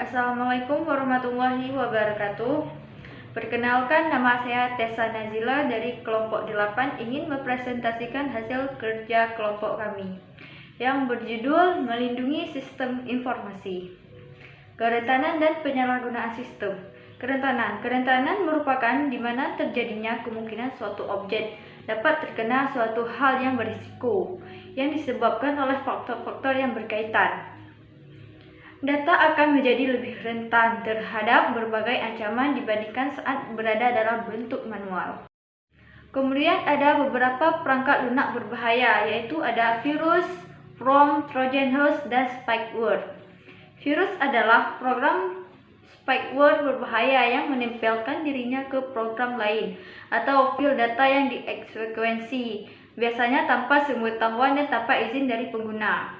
Assalamualaikum warahmatullahi wabarakatuh. Perkenalkan, nama saya Tessa Nazila dari kelompok 8 ingin mempresentasikan hasil kerja kelompok kami yang berjudul Melindungi Sistem Informasi. Kerentanan dan penyalahgunaan sistem. Kerentanan merupakan di mana terjadinya kemungkinan suatu objek dapat terkena suatu hal yang berisiko yang disebabkan oleh faktor-faktor yang berkaitan. Data akan menjadi lebih rentan terhadap berbagai ancaman dibandingkan saat berada dalam bentuk manual. Kemudian ada beberapa perangkat lunak berbahaya, yaitu ada virus, ROM, Trojan horse, dan spyware. Virus adalah program spyware berbahaya yang menempelkan dirinya ke program lain atau file data yang dieksekuensi, biasanya tanpa sepengetahuan dan tanpa izin dari pengguna.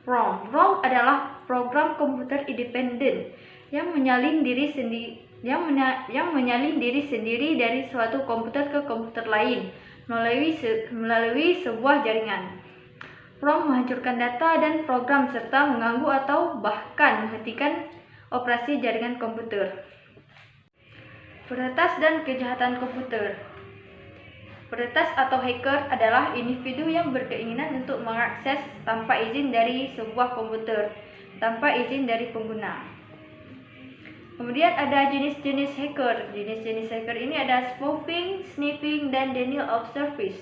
ROM adalah program komputer independen yang menyalin diri sendiri dari suatu komputer ke komputer lain melalui sebuah jaringan. ROM menghancurkan data dan program serta mengganggu atau bahkan menghentikan operasi jaringan komputer. Peretas dan kejahatan komputer. Peretas atau hacker adalah individu yang berkeinginan untuk mengakses tanpa izin dari sebuah komputer, tanpa izin dari pengguna. Kemudian ada jenis-jenis hacker. Jenis-jenis hacker ini ada spoofing, sniffing, dan denial of service.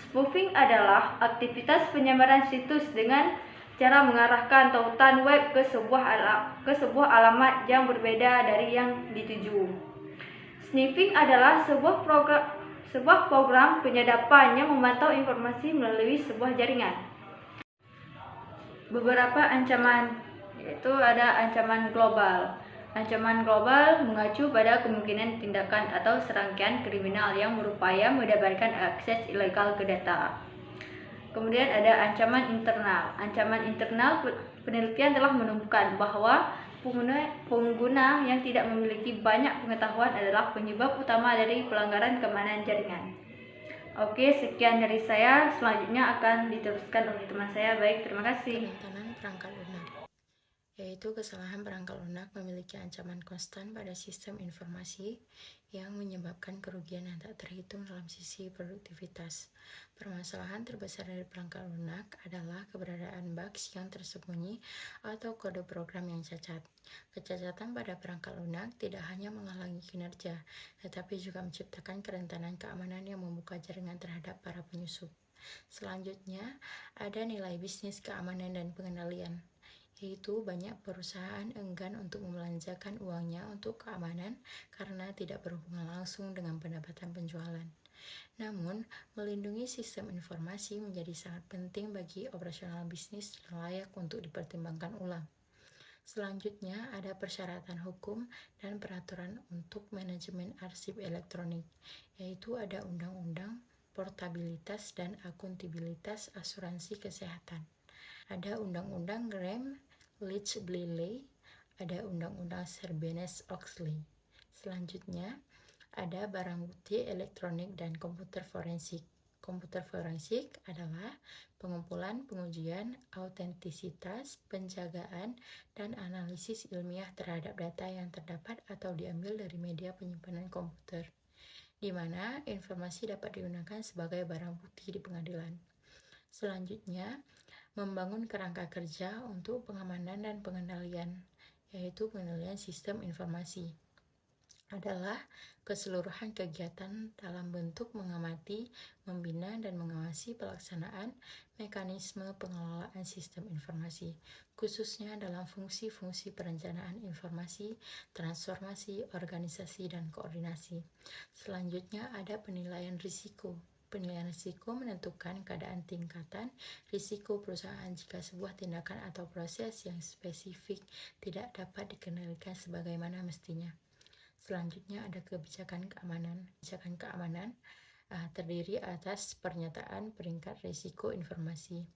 Spoofing adalah aktivitas penyebaran situs dengan cara mengarahkan tautan web ke sebuah alamat yang berbeda dari yang dituju. Sniffing adalah sebuah program penyadapan yang memantau informasi melalui sebuah jaringan. Beberapa ancaman, yaitu ada ancaman global. Ancaman global mengacu pada kemungkinan tindakan atau serangkaian kriminal yang berupaya mendapatkan akses ilegal ke data. Kemudian ada ancaman internal. Ancaman internal, penelitian telah menemukan bahwa pengguna yang tidak memiliki banyak pengetahuan adalah penyebab utama dari pelanggaran keamanan jaringan. Oke, sekian dari saya. Selanjutnya akan diteruskan oleh teman saya. Baik, terima kasih. Kerentanan perangkat lunak, yaitu kesalahan perangkat lunak memiliki ancaman konstan pada sistem informasi yang menyebabkan kerugian yang tak terhitung dalam sisi produktivitas. Permasalahan terbesar dari perangkat lunak adalah keberadaan bugs yang tersembunyi atau kode program yang cacat. Kecacatan pada perangkat lunak tidak hanya menghalangi kinerja, tetapi juga menciptakan kerentanan keamanan yang membuka jaringan terhadap para penyusup. Selanjutnya, ada nilai bisnis keamanan dan pengendalian, yaitu banyak perusahaan enggan untuk membelanjakan uangnya untuk keamanan karena tidak berhubungan langsung dengan pendapatan penjualan. Namun, melindungi sistem informasi menjadi sangat penting bagi operasional bisnis dan layak untuk dipertimbangkan ulang. Selanjutnya, ada persyaratan hukum dan peraturan untuk manajemen arsip elektronik, yaitu ada undang-undang portabilitas dan akuntabilitas asuransi kesehatan. Ada undang-undang Gramm-Leach-Bliley, ada undang-undang Sarbanes-Oxley. Selanjutnya, ada barang bukti elektronik dan komputer forensik. Komputer forensik adalah pengumpulan, pengujian, autentisitas, penjagaan, dan analisis ilmiah terhadap data yang terdapat atau diambil dari media penyimpanan komputer, di mana informasi dapat digunakan sebagai barang bukti di pengadilan. Selanjutnya, membangun kerangka kerja untuk pengamanan dan pengendalian, yaitu pengendalian sistem informasi adalah keseluruhan kegiatan dalam bentuk mengamati, membina, dan mengawasi pelaksanaan mekanisme pengelolaan sistem informasi, khususnya dalam fungsi-fungsi perencanaan informasi, transformasi, organisasi, dan koordinasi. Selanjutnya ada penilaian risiko. Penilaian risiko menentukan keadaan tingkatan risiko perusahaan jika sebuah tindakan atau proses yang spesifik tidak dapat dikendalikan sebagaimana mestinya. Selanjutnya ada kebijakan keamanan. Kebijakan keamanan terdiri atas pernyataan peringkat risiko informasi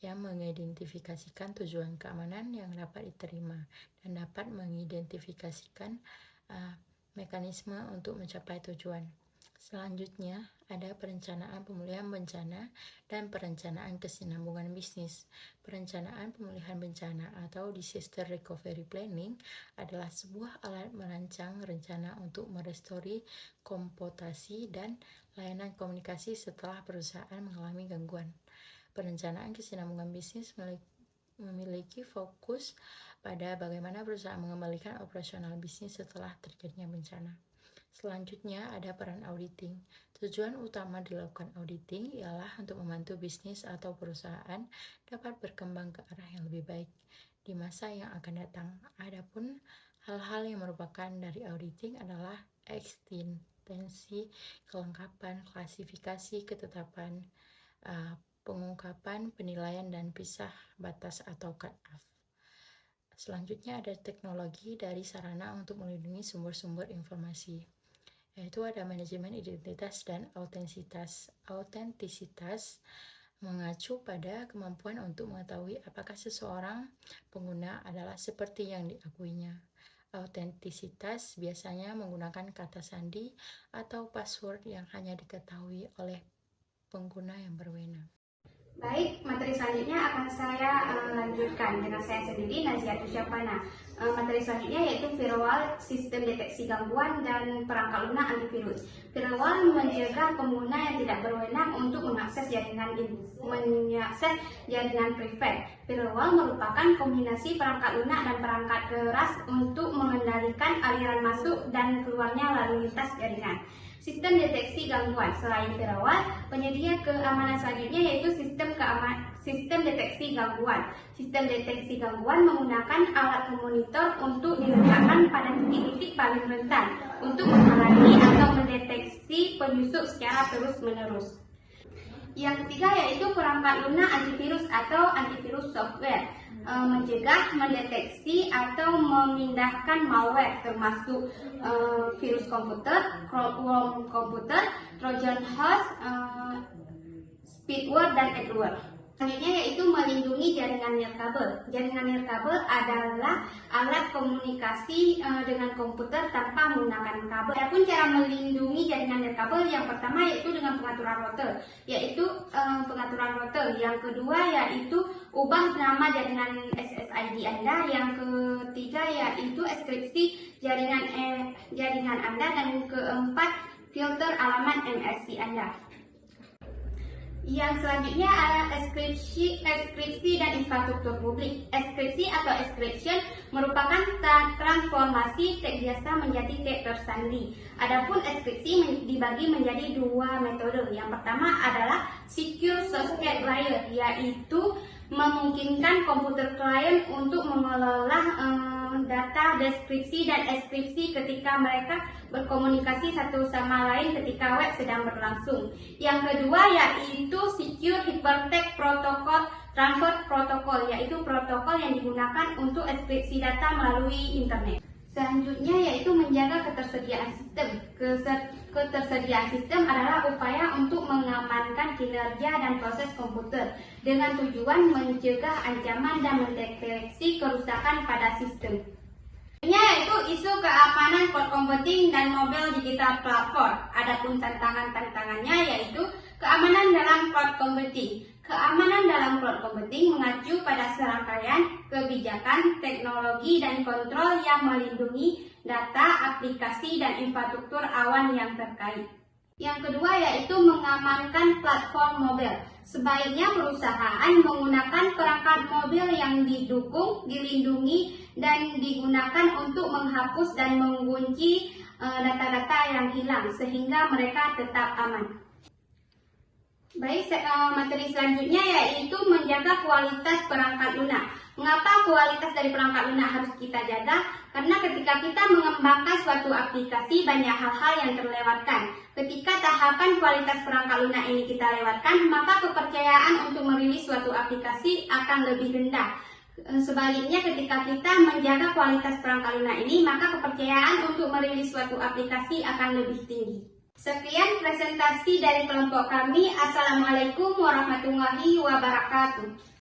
yang mengidentifikasikan tujuan keamanan yang dapat diterima dan dapat mengidentifikasikan mekanisme untuk mencapai tujuan. Selanjutnya, ada perencanaan pemulihan bencana dan perencanaan kesinambungan bisnis. Perencanaan pemulihan bencana atau Disaster Recovery Planning adalah sebuah alat merancang rencana untuk merestori komputasi dan layanan komunikasi setelah perusahaan mengalami gangguan. Perencanaan kesinambungan bisnis memiliki fokus pada bagaimana perusahaan mengembalikan operasional bisnis setelah terjadinya bencana. Selanjutnya ada peran auditing. Tujuan utama dilakukan auditing ialah untuk membantu bisnis atau perusahaan dapat berkembang ke arah yang lebih baik di masa yang akan datang. Adapun hal-hal yang merupakan dari auditing adalah eksistensi, kelengkapan, klasifikasi, ketetapan, pengungkapan, penilaian, dan pisah batas atau cut-off. Selanjutnya ada teknologi dari sarana untuk melindungi sumber-sumber informasi, yaitu ada manajemen identitas dan autentisitas mengacu pada kemampuan untuk mengetahui apakah seseorang pengguna adalah seperti yang diakuinya. Autentisitas biasanya menggunakan kata sandi atau password yang hanya diketahui oleh pengguna yang berwenang. Baik, materi selanjutnya akan saya lanjutkan dengan saya sendiri, Naziatul Syafana. Materi selanjutnya yaitu firewall, sistem deteksi gangguan, dan perangkat lunak antivirus. Firewall mencegah pengguna yang tidak berwenang untuk mengakses jaringan private. Firewall merupakan kombinasi perangkat lunak dan perangkat keras untuk mengendalikan aliran masuk dan keluarnya lalu lintas jaringan. Sistem deteksi gangguan. Selain firewall, penyedia keamanan selanjutnya yaitu sistem deteksi gangguan. Sistem deteksi gangguan menggunakan alat memonitor untuk diletakkan pada titik-titik paling rentan untuk menghalangi atau mendeteksi penyusup secara terus-menerus. Yang ketiga yaitu perangkat lunak antivirus atau antivirus software, mencegah, mendeteksi, atau memindahkan malware termasuk virus komputer, worm komputer, trojan horse, spyware, dan adware. Selanjutnya yaitu melindungi jaringan nirkabel. Jaringan nirkabel adalah alat komunikasi dengan komputer tanpa menggunakan kabel. Adapun cara melindungi jaringan nirkabel, yang pertama yaitu dengan pengaturan router, Yang kedua yaitu ubah nama jaringan SSID Anda. Yang ketiga yaitu enkripsi jaringan Anda, dan keempat filter alamat MSC Anda. Yang selanjutnya adalah enkripsi dan infrastruktur publik. Enkripsi atau encryption merupakan transformasi teks biasa menjadi teks tersandi. Adapun enkripsi dibagi menjadi dua metode. Yang pertama adalah secure socket layer, yaitu memungkinkan komputer klien untuk mengelola data deskripsi dan enkripsi ketika mereka berkomunikasi satu sama lain ketika web sedang berlangsung. Yang kedua yaitu Secure Hypertext Protocol Transfer Protocol, yaitu protokol yang digunakan untuk enkripsi data melalui internet. Selanjutnya yaitu menjaga ketersediaan sistem. Ketersediaan sistem adalah upaya untuk mengamankan kinerja dan proses komputer dengan tujuan mencegah ancaman dan mendeteksi kerusakan pada sistem. Yaitu isu keamanan cloud computing dan mobile digital platform. Adapun tantangannya yaitu keamanan dalam cloud computing. Keamanan dalam cloud computing mengacu pada serangkaian kebijakan, teknologi, dan kontrol yang melindungi data, aplikasi, dan infrastruktur awan yang terkait. Yang kedua yaitu mengamankan platform mobile. Sebaiknya perusahaan menggunakan perangkat mobil yang didukung, dilindungi, dan digunakan untuk menghapus dan mengunci data-data yang hilang sehingga mereka tetap aman. Baik, materi selanjutnya yaitu menjaga kualitas perangkat lunak. Mengapa kualitas dari perangkat lunak harus kita jaga? Karena ketika kita mengembangkan suatu aplikasi, banyak hal-hal yang terlewatkan. Ketika tahapan kualitas perangkat lunak ini kita lewatkan, maka kepercayaan untuk merilis suatu aplikasi akan lebih rendah. Sebaliknya, ketika kita menjaga kualitas perangkat lunak ini, maka kepercayaan untuk merilis suatu aplikasi akan lebih tinggi. Sekian presentasi dari kelompok kami. Assalamualaikum warahmatullahi wabarakatuh.